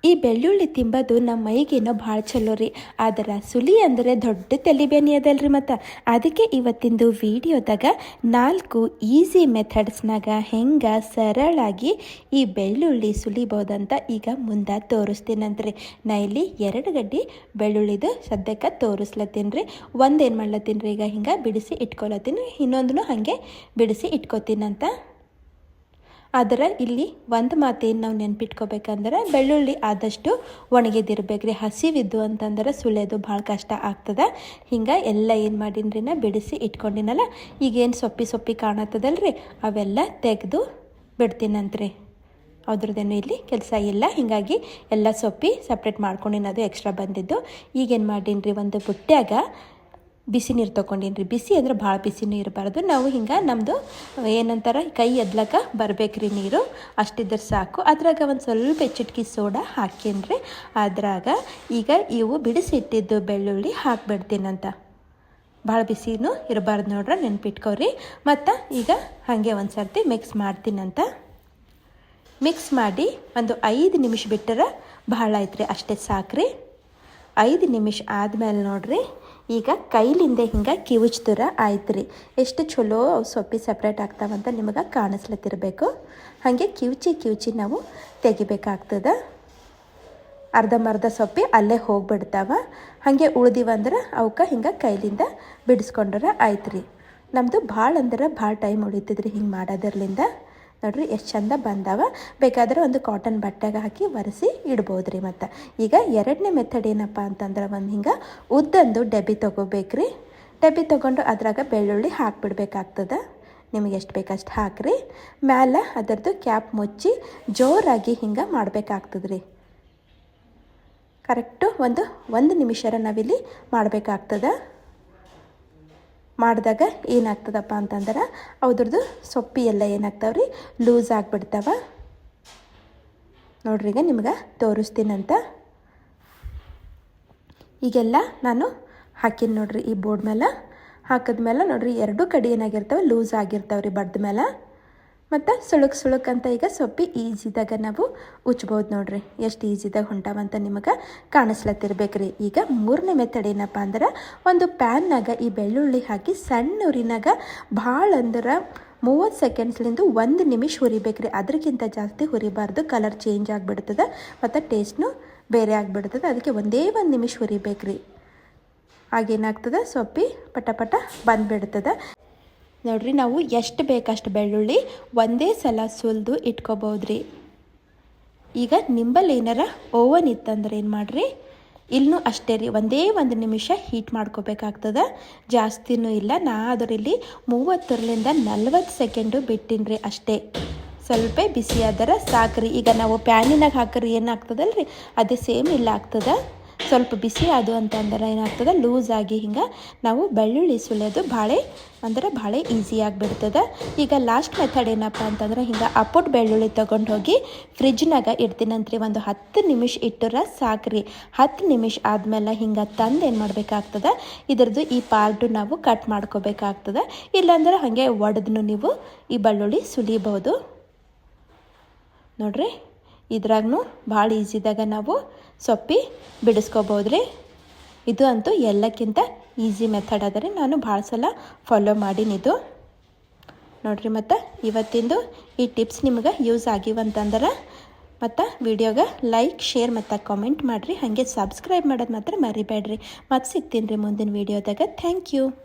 ಈ ಬೆಳ್ಳುಳ್ಳಿ ತಿಂಬೋದು ನಮ್ಮ ಮೈಗೇನೋ ಭಾಳ ಚಲೋ ರೀ. ಆದ್ರೆ ಸುಲಿ ಅಂದರೆ ದೊಡ್ಡ ತಲೆಬೇನಿ ಅದಲ್ರಿ. ಮತ್ತು ಅದಕ್ಕೆ ಇವತ್ತಿಂದು ವಿಡಿಯೋದಾಗ 4 ಈಸಿ ಮೆಥಡ್ಸ್ನಾಗ ಹೆಂಗೆ ಸರಳಾಗಿ ಈ ಬೆಳ್ಳುಳ್ಳಿ ಸುಲಿಬೋದಂತ ಈಗ ಮುಂದೆ ತೋರಿಸ್ತೀನಂತ್ರಿ. ನಾ ಇಲ್ಲಿ 2 ಗಡ್ಡಿ ಬೆಳ್ಳುಳ್ಳಿದು ಸದ್ಯಕ್ಕೆ ತೋರಿಸ್ಲತ್ತೀನಿ ರೀ. ಒಂದೇನು ಮಾಡ್ಲತ್ತೀನಿ ರೀ, ಈಗ ಹಿಂಗೆ ಬಿಡಿಸಿ ಇಟ್ಕೊಳತ್ತೀನಿ, ಇನ್ನೊಂದನ್ನು ಹಾಗೆ ಬಿಡಿಸಿ ಇಟ್ಕೊತೀನಂತ. ಆದರೆ ಇಲ್ಲಿ ಒಂದು ಮಾತೇನು ನಾವು ನೆನ್ಪಿಟ್ಕೋಬೇಕಂದ್ರೆ, ಬೆಳ್ಳುಳ್ಳಿ ಆದಷ್ಟು ಒಣಗಿದಿರ್ಬೇಕ್ರಿ. ಹಸಿವಿದ್ದು ಅಂತಂದ್ರೆ ಸುಲಿಯೋದು ಭಾಳ ಕಷ್ಟ ಆಗ್ತದೆ. ಹಿಂಗೆ ಎಲ್ಲ ಏನು ಮಾಡೀನಿ ನಾ ಬಿಡಿಸಿ ಇಟ್ಕೊಂಡಿನಲ್ಲ, ಈಗೇನು ಸೊಪ್ಪಿ ಕಾಣತ್ತದಲ್ರಿ ಅವೆಲ್ಲ ತೆಗೆದು ಬಿಡ್ತೀನಂತ್ರಿ. ಅದ್ರದ್ದೇನು ಇಲ್ಲಿ ಕೆಲಸ ಇಲ್ಲ. ಹೀಗಾಗಿ ಎಲ್ಲ ಸೊಪ್ಪಿ ಸಪ್ರೇಟ್ ಮಾಡ್ಕೊಂಡಿನ, ಅದು ಎಕ್ಸ್ಟ್ರಾ ಬಂದಿದ್ದು. ಈಗೇನು ಮಾಡೀನಿ ರೀ, ಒಂದು ಬುಟ್ಟ್ಯಾಗ ಬಿಸಿ ನೀರು ತೊಗೊಂಡೀನಿ ರೀ. ಬಿಸಿ ಅಂದ್ರೆ ಭಾಳ ಬಿಸಿನೂ ಇರಬಾರ್ದು. ನಾವು ಹಿಂಗೆ ನಮ್ಮದು ಏನಂತಾರೆ ಕೈ ಎದ್ಲಕ್ಕ ಬರ್ಬೇಕ್ರಿ ನೀರು, ಅಷ್ಟಿದ್ರೆ ಸಾಕು. ಅದ್ರಾಗ ಒಂದು ಸ್ವಲ್ಪ ಚಿಟಕಿ ಸೋಡಾ ಹಾಕೀನಿ ರೀ. ಅದ್ರಾಗ ಈಗ ಇವು ಬಿಡಿಸಿಟ್ಟಿದ್ದು ಬೆಳ್ಳುಳ್ಳಿ ಹಾಕ್ಬಿಡ್ತೀನಂತ. ಭಾಳ ಬಿಸಿನೂ ಇರಬಾರ್ದು ನೋಡ್ರಿ, ನೆನ್ಪಿಟ್ಕೋರಿ. ಮತ್ತು ಈಗ ಹಾಗೆ ಒಂದು ಸರ್ತಿ ಮಿಕ್ಸ್ ಮಾಡ್ತೀನಂತ. ಮಿಕ್ಸ್ ಮಾಡಿ ಒಂದು 5 ನಿಮಿಷ ಬಿಟ್ಟರೆ ಭಾಳ ಆಯ್ತು ರೀ, ಅಷ್ಟೇ ಸಾಕ್ರಿ. 5 ನಿಮಿಷ ಆದಮೇಲೆ ನೋಡ್ರಿ, ಈಗ ಕೈಲಿಂದ ಹಿಂಗೆ ಕಿವುಚ್ತರ ಆಯ್ತು ರೀ. ಎಷ್ಟು ಚಲೋ ಅವು ಸೊಪ್ಪಿ ಸಪ್ರೇಟ್ ಆಗ್ತಾವಂತ ನಿಮಗೆ ಕಾಣಿಸ್ಲತ್ತಿರಬೇಕು. ಹಾಗೆ ಕಿವುಚಿ ನಾವು ತೆಗಿಬೇಕಾಗ್ತದೆ. ಅರ್ಧಂಬರ್ಧ ಸೊಪ್ಪಿ ಅಲ್ಲೇ ಹೋಗ್ಬಿಡ್ತಾವ. ಹಾಗೆ ಉಳ್ದಿವಂದ್ರೆ ಅವಕ್ಕೆ ಹಿಂಗೆ ಕೈಲಿಂದ ಬಿಡಿಸ್ಕೊಂಡ್ರೆ ಆಯ್ತು ರೀ. ನಮ್ಮದು ಭಾಳ ಅಂದ್ರೆ ಭಾಳ ಟೈಮ್ ಉಳಿತದ್ರಿ ಹಿಂಗೆ ಮಾಡೋದ್ರಲಿಂದ. ನೋಡ್ರಿ ಎಷ್ಟು ಚಂದ ಬಂದಾವ. ಬೇಕಾದ್ರೆ ಒಂದು ಕಾಟನ್ ಬಟ್ಟೆಗೆ ಹಾಕಿ ಒರೆಸಿ ಇಡ್ಬೋದು ರೀ. ಮತ್ತು ಈಗ 2ನೇ ಮೆಥಡ್ ಏನಪ್ಪ ಅಂತಂದ್ರೆ, ಒಂದು ಹಿಂಗೆ ಉದ್ದಂದು ಡಬ್ಬಿ ತೊಗೋಬೇಕ್ರಿ. ಡಬ್ಬಿ ತೊಗೊಂಡು ಅದ್ರಾಗ ಬೆಳ್ಳುಳ್ಳಿ ಹಾಕಿಬಿಡ್ಬೇಕಾಗ್ತದೆ. ನಿಮಗೆ ಎಷ್ಟು ಬೇಕಷ್ಟು ಹಾಕಿರಿ. ಮ್ಯಾಲೆ ಅದರದ್ದು ಕ್ಯಾಪ್ ಮುಚ್ಚಿ ಜೋರಾಗಿ ಹಿಂಗೆ ಮಾಡಬೇಕಾಗ್ತದೆ ರೀ. ಕರೆಕ್ಟು ಒಂದು ನಿಮಿಷರ ನಾವಿಲ್ಲಿ ಮಾಡಬೇಕಾಗ್ತದೆ. ಮಾಡಿದಾಗ ಏನಾಗ್ತದಪ್ಪ ಅಂತಂದ್ರೆ, ಅದ್ರದ್ದು ಸೊಪ್ಪಿ ಎಲ್ಲ ಏನಾಗ್ತಾವ್ರಿ, ಲೂಸ್ ಆಗಿಬಿಡ್ತಾವ. ನೋಡ್ರಿ ಈಗ ನಿಮ್ಗೆ ತೋರಿಸ್ತೀನಂತ. ಈಗೆಲ್ಲ ನಾನು ಹಾಕಿನಿ ನೋಡ್ರಿ ಈ ಬೋರ್ಡ್ ಮೇಲೆ. ಹಾಕಿದ್ಮೇಲೆ ನೋಡ್ರಿ 2 ಕಡೆ ಏನಾಗಿರ್ತಾವೆ, ಲೂಸ್ ಆಗಿರ್ತಾವ್ರಿ ಬಡ್ದ ಮೇಲೆ. ಮತ್ತು ಸುಳುಕ್ ಅಂತ ಈಗ ಸೊಪ್ಪಿ ಈಜಿದಾಗ ನಾವು ಉಚ್ಬೋದು ನೋಡ್ರಿ. ಎಷ್ಟು ಈಜಿದಾಗ ಹೊಂಟಾವಂತ ನಿಮಗೆ ಕಾಣಿಸ್ಲತ್ತಿರ್ಬೇಕ್ರಿ. ಈಗ 3ನೇ ಮೆಥಡ್ ಏನಪ್ಪ ಅಂದ್ರೆ, ಒಂದು ಪ್ಯಾನ್ನಾಗ ಈ ಬೆಳ್ಳುಳ್ಳಿ ಹಾಕಿ ಸಣ್ಣ ಉರಿನಾಗ ಭಾಳ ಅಂದ್ರೆ 30 ಸೆಕೆಂಡ್ಸ್ಲಿಂದ 1 ನಿಮಿಷ ಹುರಿಬೇಕ್ರಿ. ಅದಕ್ಕಿಂತ ಜಾಸ್ತಿ ಹುರಿಬಾರ್ದು, ಕಲರ್ ಚೇಂಜ್ ಆಗಿಬಿಡ್ತದೆ ಮತ್ತು ಟೇಸ್ಟ್ನು ಬೇರೆ ಆಗಿಬಿಡ್ತದೆ. ಅದಕ್ಕೆ ಒಂದೇ 1 ನಿಮಿಷ ಹುರಿಬೇಕ್ರಿ. ಆಗೇನಾಗ್ತದೆ, ಸೊಪ್ಪಿ ಪಟ ಬಂದುಬಿಡ್ತದೆ. ನೋಡ್ರಿ, ನಾವು ಎಷ್ಟು ಬೇಕಷ್ಟು ಬೆಳ್ಳುಳ್ಳಿ ಒಂದೇ ಸಲ ಸುಲಿದು ಇಟ್ಕೋಬೋದ್ರಿ. ಈಗ ನಿಂಬಲ್ಲಿ ಏನಾರ ಓವನ್ ಇತ್ತಂದ್ರೆ ಏನು ಮಾಡಿರಿ, ಇಲ್ಲೂ ಅಷ್ಟೇ ರೀ, ಒಂದೇ 1 ನಿಮಿಷ ಹೀಟ್ ಮಾಡ್ಕೋಬೇಕಾಗ್ತದೆ. ಜಾಸ್ತಿನೂ ಇಲ್ಲ. ನಾ ಅದರಲ್ಲಿ 30ರಿಂದ 40 ಸೆಕೆಂಡು ಬಿಟ್ಟಿನಿ ರೀ ಅಷ್ಟೇ. ಸ್ವಲ್ಪ ಬಿಸಿ ಆದ್ರೆ ಸಾಕ್ರಿ. ಈಗ ನಾವು ಪ್ಯಾನಿನಾಗ ಹಾಕ್ರಿ ಏನಾಗ್ತದಲ್ರಿ, ಅದೇ ಸೇಮ್ ಇಲ್ಲ ಆಗ್ತದೆ. ಸ್ವಲ್ಪ ಬಿಸಿ ಅದು ಅಂತಂದ್ರೆ ಏನಾಗ್ತದೆ, ಲೂಸ್ ಆಗಿ ಹಿಂಗೆ ನಾವು ಬೆಳ್ಳುಳ್ಳಿ ಸುಲಿಯೋದು ಭಾಳ ಈಸಿ ಆಗಿಬಿಡ್ತದೆ. ಈಗ ಲಾಸ್ಟ್ ಮೆಥಡ್ ಏನಪ್ಪ ಅಂತಂದ್ರೆ, ಹಿಂಗೆ ಅಪ್ಪುಟ್ ಬೆಳ್ಳುಳ್ಳಿ ತೊಗೊಂಡು ಹೋಗಿ ಫ್ರಿಜ್ನಾಗ ಇಡ್ತೀನಂತ್ರಿ. ಒಂದು 10 ನಿಮಿಷ ಇಟ್ಟರೆ ಸಾಕ್ರಿ. 10 ನಿಮಿಷ ಆದಮೇಲೆ ಹಿಂಗೆ ತಂದು ಏನು ಮಾಡಬೇಕಾಗ್ತದೆ, ಇದ್ರದ್ದು ಈ ಪಾರ್ಟು ನಾವು ಕಟ್ ಮಾಡ್ಕೋಬೇಕಾಗ್ತದೆ. ಇಲ್ಲಾಂದ್ರೆ ಹಾಗೆ ಒಡೆದ್ನು ನೀವು ಈ ಬೆಳ್ಳುಳ್ಳಿ ಸುಲಿಬೋದು ನೋಡ್ರಿ. ಇದ್ರಾಗೂ ಭಾಳ ಈಸಿದಾಗ ನಾವು ಸೊಪ್ಪಿ ಬಿಡಿಸ್ಕೋಬೋದ್ರಿ. ಇದು ಅಂತೂ ಎಲ್ಲಕ್ಕಿಂತ ಈಸಿ ಮೆಥಡ್ ಅದ ರೀ. ನಾನು ಭಾಳ ಸಲ ಫಾಲೋ ಮಾಡೀನಿದು ನೋಡ್ರಿ. ಮತ್ತು ಇವತ್ತಿಂದು ಈ ಟಿಪ್ಸ್ ನಿಮ್ಗೆ ಯೂಸ್ ಆಗಿವಂತಂದ್ರೆ ಮತ್ತು ವಿಡಿಯೋಗೆ ಲೈಕ್, ಶೇರ್ ಮತ್ತು ಕಾಮೆಂಟ್ ಮಾಡಿರಿ. ಹಾಗೆ ಸಬ್ಸ್ಕ್ರೈಬ್ ಮಾಡೋದು ಮಾತ್ರ ಮರಿಬೇಡ್ರಿ. ಮತ್ತೆ ಸಿಗ್ತೀನಿ ರೀ ಮುಂದಿನ ವಿಡಿಯೋದಾಗ. Thank you.